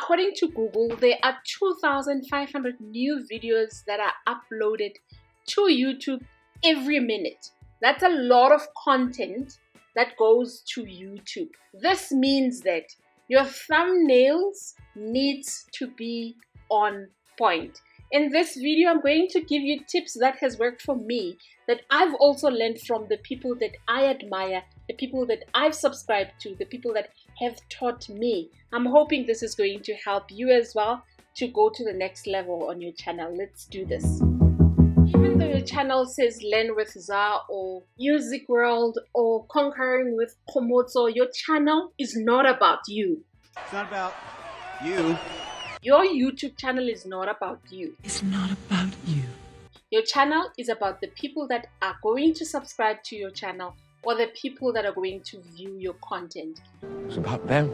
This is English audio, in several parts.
According to Google, there are 2,500 new videos that are uploaded to YouTube every minute. That's a lot of content that goes to YouTube. This means that your thumbnails needs to be on point. In this video, I'm going to give you tips that has worked for me, that I've also learned from the people that I admire, the people that I've subscribed to, the people that have taught me. I'm hoping this is going to help you as well to go to the next level on your channel. Let's do this. Even though your channel says Learn with Za or Music World or Conquering with Komotso, your channel is not about you. It's not about you. Your YouTube channel is not about you. It's not about you. Your channel is about the people that are going to subscribe to your channel or the people that are going to view your content. It's about them.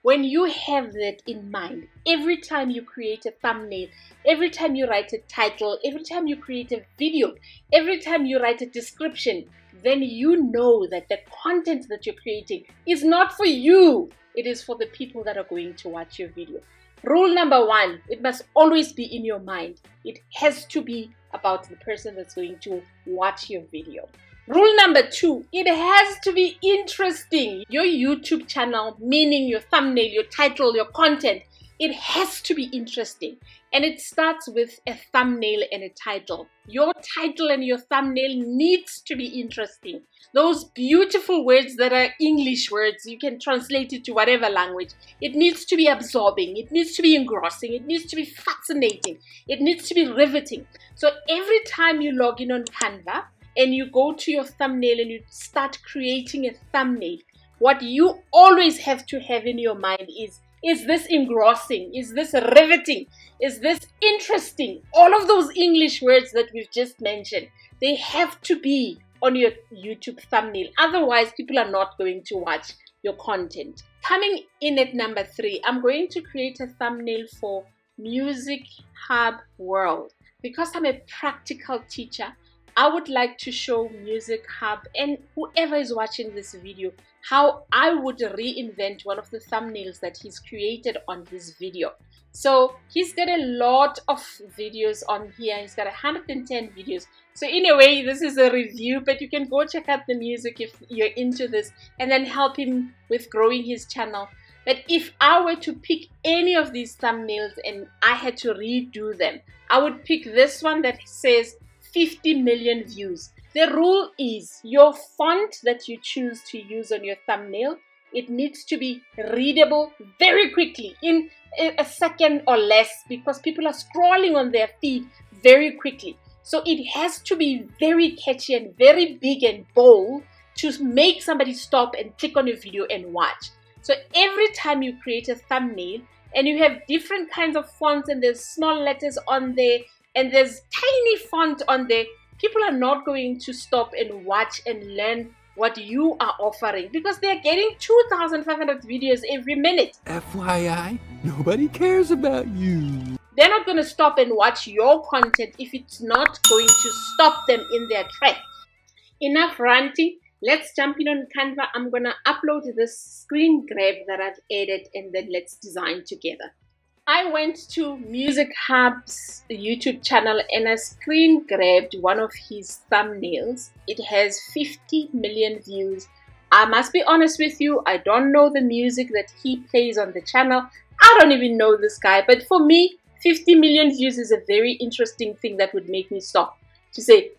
When you have that in mind, every time you create a thumbnail, every time you write a title, every time you create a video, every time you write a description, then you know that the content that you're creating is not for you. It is for the people that are going to watch your video. Rule number one, it must always be in your mind. It has to be about the person that's going to watch your video. Rule number two, it has to be interesting. Your YouTube channel, meaning your thumbnail, your title, your content, it has to be interesting. And it starts with a thumbnail and a title. Your title and your thumbnail needs to be interesting. Those beautiful words that are English words, you can translate it to whatever language. It needs to be absorbing. It needs to be engrossing. It needs to be fascinating. It needs to be riveting. So every time you log in on Canva and you go to your thumbnail and you start creating a thumbnail, what you always have to have in your mind is this engrossing? Is this riveting? Is this interesting? All of those English words that we've just mentioned, they have to be on your YouTube thumbnail. Otherwise, people are not going to watch your content. Coming in at number 3, I'm going to create a thumbnail for Music Hub World. Because I'm a practical teacher, I would like to show Music Hub and whoever is watching this video how I would reinvent one of the thumbnails that he's created on his video. So he's got a lot of videos on here. He's got 110 videos. So in a way, this is a review, but you can go check out the music if you're into this and then help him with growing his channel. But if I were to pick any of these thumbnails and I had to redo them, I would pick this one that says 50 million views. The rule is your font that you choose to use on your thumbnail, it needs to be readable very quickly, in a second or less, because people are scrolling on their feed very quickly. So it has to be very catchy and very big and bold to make somebody stop and click on your video and watch. So every time you create a thumbnail and you have different kinds of fonts and there's small letters on there and there's tiny font on there, people are not going to stop and watch and learn what you are offering because they're getting 2,500 videos every minute. FYI, nobody cares about you. They're not going to stop and watch your content if it's not going to stop them in their track. Enough ranting. Let's jump in on Canva. I'm going to upload this screen grab that I've added and then let's design together. I went to Music Hub's YouTube channel and I screen grabbed one of his thumbnails. It has 50 million views. I must be honest with you, I don't know the music that he plays on the channel. I don't even know this guy, but for me, 50 million views is a very interesting thing that would make me stop to say,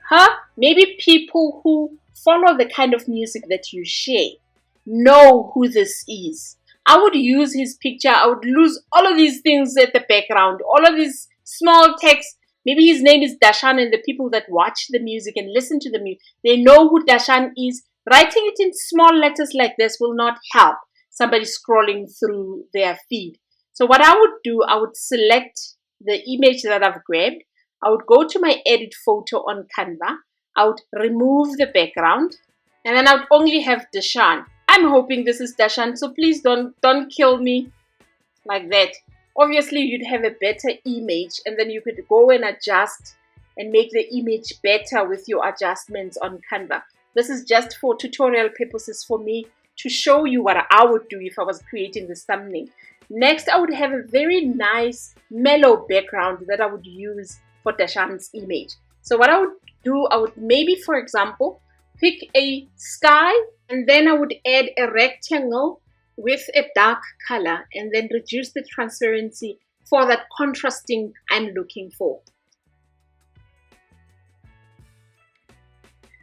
maybe people who follow the kind of music that you share know who this is. I would use his picture. I would lose all of these things at the background, all of these small text. Maybe his name is Dashan and the people that watch the music and listen to the music, they know who Dashan is. Writing it in small letters like this will not help somebody scrolling through their feed. So what I would do, I would select the image that I've grabbed. I would go to my edit photo on Canva. I would remove the background and then I would only have Dashan. I'm hoping this is Dashan, so please don't kill me like that. Obviously, you'd have a better image and then you could go and adjust and make the image better with your adjustments on Canva. This is just for tutorial purposes for me to show you what I would do if I was creating this thumbnail. Next, I would have a very nice mellow background that I would use for Dashan's image. So what I would do, I would maybe, for example, pick a sky, and then I would add a rectangle with a dark color and then reduce the transparency for that contrasting I'm looking for.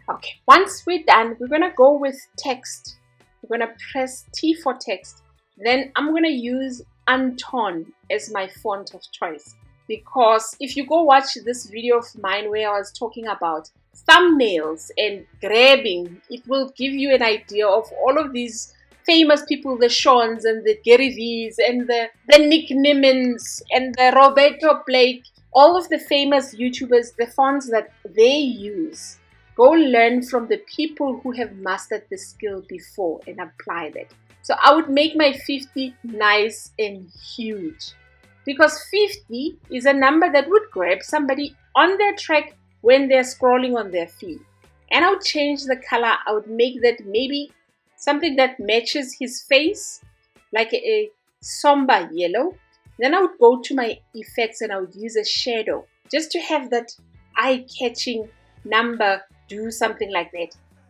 Okay, once we're done, we're gonna go with text. We're gonna press T for text. Then I'm gonna use Anton as my font of choice, because if you go watch this video of mine where I was talking about thumbnails and grabbing, it will give you an idea of all of these famous people, the Seans and the Gary V's and the Nick Nimmons and the Roberto Blake, all of the famous YouTubers, the fonts that they use. Go learn from the people who have mastered the skill before and apply that. So I would make my 50 nice and huge, because 50 is a number that would grab somebody on their track when they're scrolling on their feed. And I would change the color. I would make that maybe something that matches his face, like a somber yellow. Then I would go to my effects and I would use a shadow just to have that eye-catching number do something like that.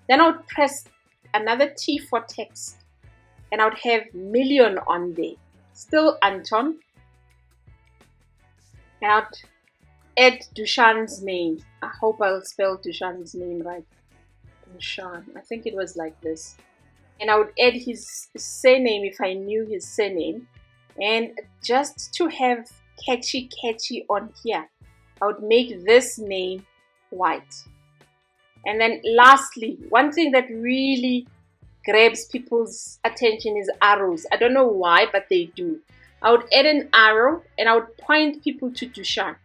Then I would press another T for text and I would have million on there, still Anton, and I would add Dushan's name. I hope I'll spell Dushan's name right. Dushan, I think it was like this. And I would add his surname if I knew his surname, and just to have catchy on here, I would make this name white. And then lastly, one thing that really grabs people's attention is arrows. I don't know why, but they do. I would add an arrow and I would point people to Dushan.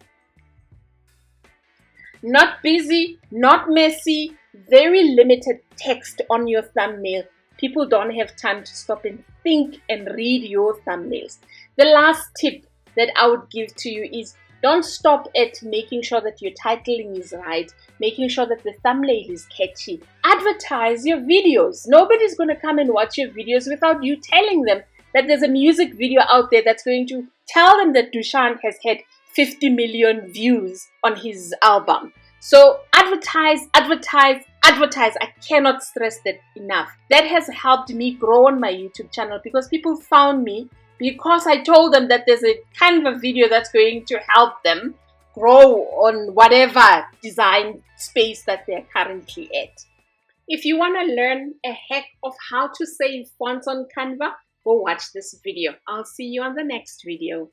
Not busy, not messy, very limited text on your thumbnail. People don't have time to stop and think and read your thumbnails. The last tip that I would give to you is don't stop at making sure that your titling is right, making sure that the thumbnail is catchy. Advertise your videos. Nobody's going to come and watch your videos without you telling them that there's a music video out there that's going to tell them that Dushan has had 50 million views on his album. So advertise. I cannot stress that enough. That has helped me grow on my YouTube channel, because people found me because I told them that there's a Canva video that's going to help them grow on whatever design space that they're currently at. If you want to learn a hack of how to save fonts on Canva, go watch this video. I'll see you on the next video.